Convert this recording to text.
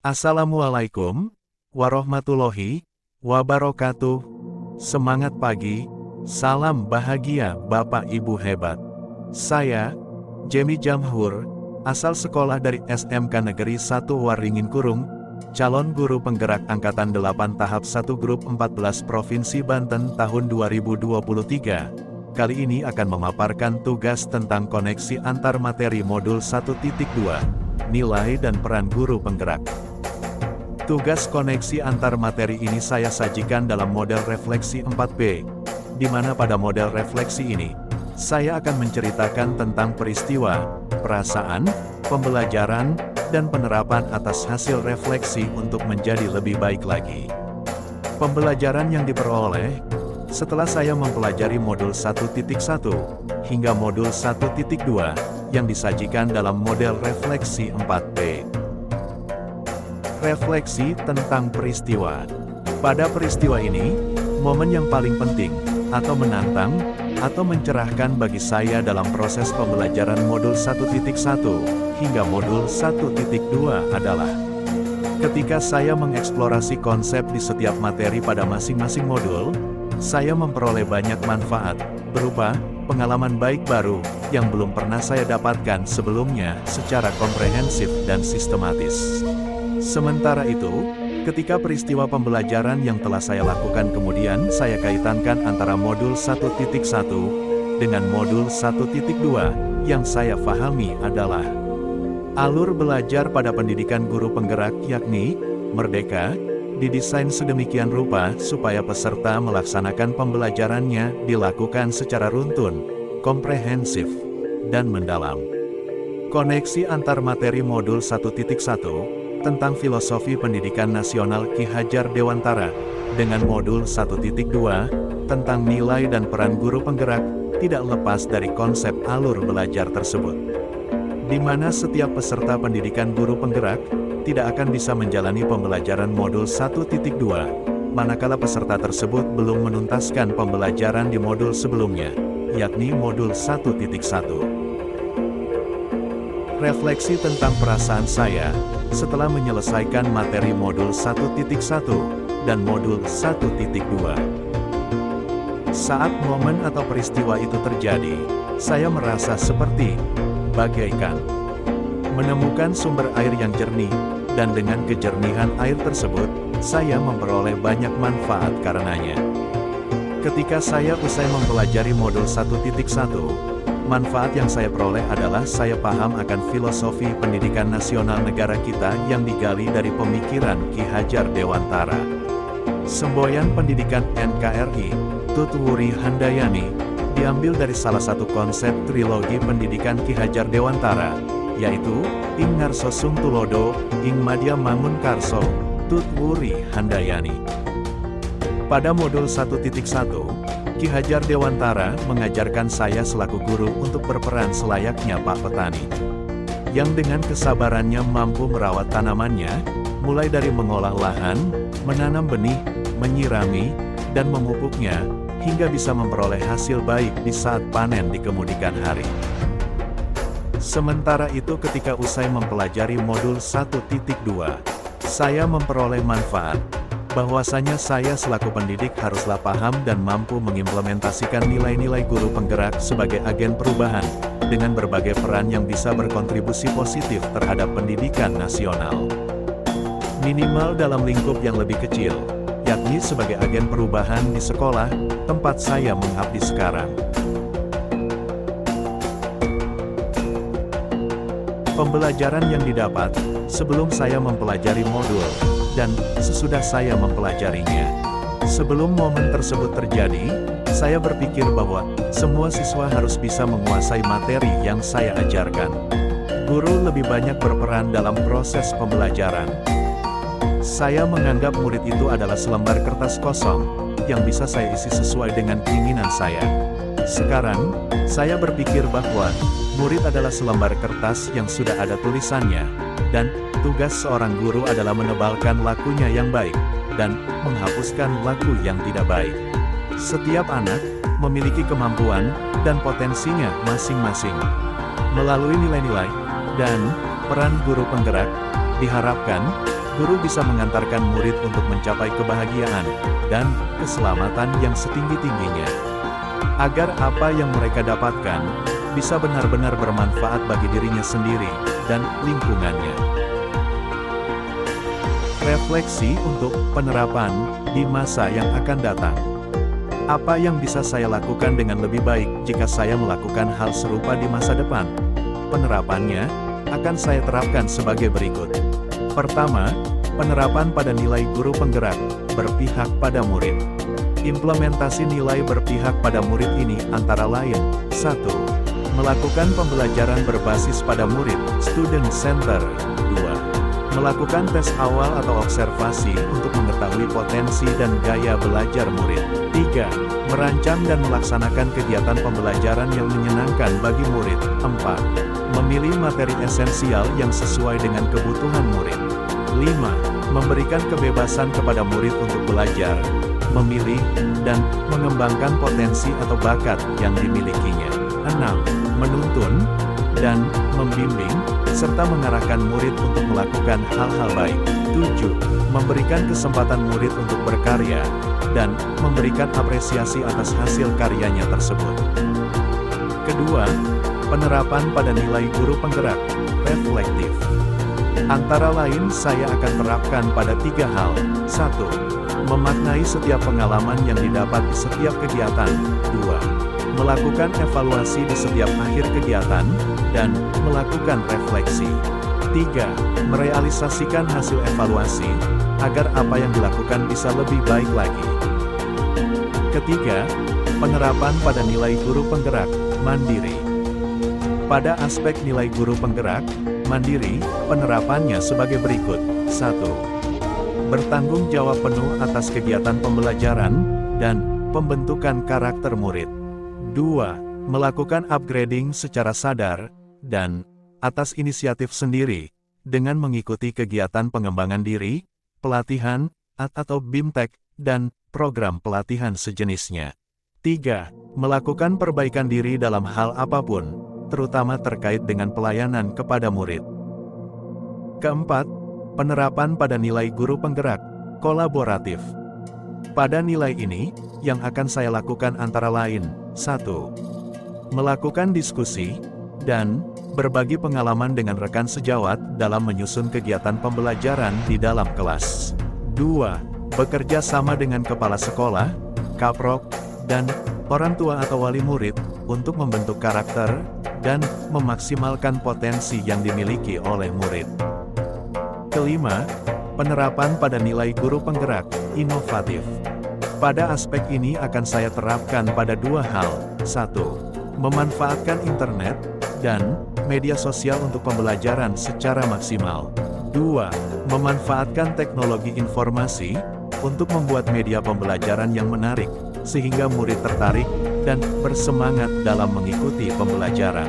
Assalamualaikum warahmatullahi wabarakatuh. Semangat pagi, salam bahagia Bapak Ibu hebat. Saya, Jemi Jamhur, asal sekolah dari SMK Negeri 1 Waringin Kurung, calon guru penggerak Angkatan 8 tahap 1 grup 14 Provinsi Banten tahun 2023. Kali ini akan memaparkan tugas tentang koneksi antar materi modul 1.2, nilai dan peran guru penggerak. Tugas koneksi antar materi ini saya sajikan dalam model refleksi 4B, di mana pada model refleksi ini, saya akan menceritakan tentang peristiwa, perasaan, pembelajaran, dan penerapan atas hasil refleksi untuk menjadi lebih baik lagi. Pembelajaran yang diperoleh, setelah saya mempelajari modul 1.1, hingga modul 1.2, yang disajikan dalam model refleksi 4B. Refleksi tentang peristiwa. Pada peristiwa ini, momen yang paling penting, atau menantang, atau mencerahkan bagi saya dalam proses pembelajaran modul 1.1, hingga modul 1.2 adalah ketika saya mengeksplorasi konsep di setiap materi pada masing-masing modul, saya memperoleh banyak manfaat, berupa pengalaman baik baru, yang belum pernah saya dapatkan sebelumnya secara komprehensif dan sistematis. Sementara itu, ketika peristiwa pembelajaran yang telah saya lakukan kemudian saya kaitankan antara modul 1.1 dengan modul 1.2, yang saya pahami adalah alur belajar pada pendidikan guru penggerak, yakni merdeka, didesain sedemikian rupa supaya peserta melaksanakan pembelajarannya dilakukan secara runtun, komprehensif, dan mendalam. Koneksi antar materi modul 1.1 tentang filosofi pendidikan nasional Ki Hajar Dewantara dengan modul 1.2 tentang nilai dan peran guru penggerak tidak lepas dari konsep alur belajar tersebut, di mana setiap peserta pendidikan guru penggerak tidak akan bisa menjalani pembelajaran modul 1.2 manakala peserta tersebut belum menuntaskan pembelajaran di modul sebelumnya, yakni modul 1.1. Refleksi tentang perasaan saya setelah menyelesaikan materi modul 1.1 dan modul 1.2. Saat momen atau peristiwa itu terjadi, saya merasa seperti bagaikan menemukan sumber air yang jernih, dan dengan kejernihan air tersebut, saya memperoleh banyak manfaat karenanya. Ketika saya usai mempelajari modul 1.1, manfaat yang saya peroleh adalah saya paham akan filosofi pendidikan nasional negara kita yang digali dari pemikiran Ki Hajar Dewantara. Semboyan pendidikan NKRI, Tut Wuri Handayani, diambil dari salah satu konsep trilogi pendidikan Ki Hajar Dewantara, yaitu Ing Ngarso Sung Tulodo, Ing Madya Mangun Karso, Tut Wuri Handayani. Pada modul 1.1, Ki Hajar Dewantara mengajarkan saya selaku guru untuk berperan selayaknya Pak Petani, yang dengan kesabarannya mampu merawat tanamannya, mulai dari mengolah lahan, menanam benih, menyirami, dan memupuknya, hingga bisa memperoleh hasil baik di saat panen di kemudian hari. Sementara itu ketika usai mempelajari modul 1.2, saya memperoleh manfaat, bahwasanya saya selaku pendidik haruslah paham dan mampu mengimplementasikan nilai-nilai guru penggerak sebagai agen perubahan, dengan berbagai peran yang bisa berkontribusi positif terhadap pendidikan nasional. Minimal dalam lingkup yang lebih kecil, yakni sebagai agen perubahan di sekolah, tempat saya mengabdi sekarang. Pembelajaran yang didapat, sebelum saya mempelajari modul, dan sesudah saya mempelajarinya. Sebelum momen tersebut terjadi, saya berpikir bahwa semua siswa harus bisa menguasai materi yang saya ajarkan. Guru lebih banyak berperan dalam proses pembelajaran. Saya menganggap murid itu adalah selembar kertas kosong, yang bisa saya isi sesuai dengan keinginan saya. Sekarang, saya berpikir bahwa murid adalah selembar kertas yang sudah ada tulisannya, dan tugas seorang guru adalah menebalkan lakunya yang baik, dan menghapuskan laku yang tidak baik. Setiap anak memiliki kemampuan dan potensinya masing-masing. Melalui nilai-nilai dan peran guru penggerak, diharapkan Guru bisa mengantarkan murid untuk mencapai kebahagiaan dan keselamatan yang setinggi-tingginya. Agar apa yang mereka dapatkan bisa benar-benar bermanfaat bagi dirinya sendiri dan lingkungannya. Refleksi untuk penerapan di masa yang akan datang. Apa yang bisa saya lakukan dengan lebih baik jika saya melakukan hal serupa di masa depan? Penerapannya akan saya terapkan sebagai berikut. Pertama, penerapan pada nilai guru penggerak, berpihak pada murid. Implementasi nilai berpihak pada murid ini antara lain, 1. Melakukan pembelajaran berbasis pada murid, student center. 2. Melakukan tes awal atau observasi untuk mengetahui potensi dan gaya belajar murid. 3. Merancang dan melaksanakan kegiatan pembelajaran yang menyenangkan bagi murid. 4. Memilih materi esensial yang sesuai dengan kebutuhan murid. 5. Memberikan kebebasan kepada murid untuk belajar, memilih, dan mengembangkan potensi atau bakat yang dimilikinya. 6. Menuntun dan membimbing, serta mengarahkan murid untuk melakukan hal-hal baik. 7. Memberikan kesempatan murid untuk berkarya, dan memberikan apresiasi atas hasil karyanya tersebut. Kedua, penerapan pada nilai guru penggerak, reflektif. Antara lain saya akan terapkan pada 3 hal. 1. Memaknai setiap pengalaman yang didapat di setiap kegiatan. 2. Melakukan evaluasi di setiap akhir kegiatan, dan melakukan refleksi. 3. Merealisasikan hasil evaluasi, agar apa yang dilakukan bisa lebih baik lagi. Ketiga, penerapan pada nilai guru penggerak, mandiri. Pada aspek nilai guru penggerak, mandiri, penerapannya sebagai berikut. 1. Bertanggung jawab penuh atas kegiatan pembelajaran, dan pembentukan karakter murid. 2. Melakukan upgrading secara sadar, dan atas inisiatif sendiri, dengan mengikuti kegiatan pengembangan diri, pelatihan, atau BIMTEK, dan program pelatihan sejenisnya. 3. Melakukan perbaikan diri dalam hal apapun, terutama terkait dengan pelayanan kepada murid. Keempat, penerapan pada nilai guru penggerak, kolaboratif. Pada nilai ini, yang akan saya lakukan antara lain, 1. Melakukan diskusi, dan berbagi pengalaman dengan rekan sejawat dalam menyusun kegiatan pembelajaran di dalam kelas. 2. Bekerja sama dengan kepala sekolah, kaprok, dan orang tua atau wali murid, untuk membentuk karakter, dan memaksimalkan potensi yang dimiliki oleh murid. Kelima, penerapan pada nilai guru penggerak, inovatif. Pada aspek ini akan saya terapkan pada 2 hal. 1. Memanfaatkan internet, dan media sosial untuk pembelajaran secara maksimal. 2. Memanfaatkan teknologi informasi, untuk membuat media pembelajaran yang menarik, sehingga murid tertarik, dan bersemangat dalam mengikuti pembelajaran.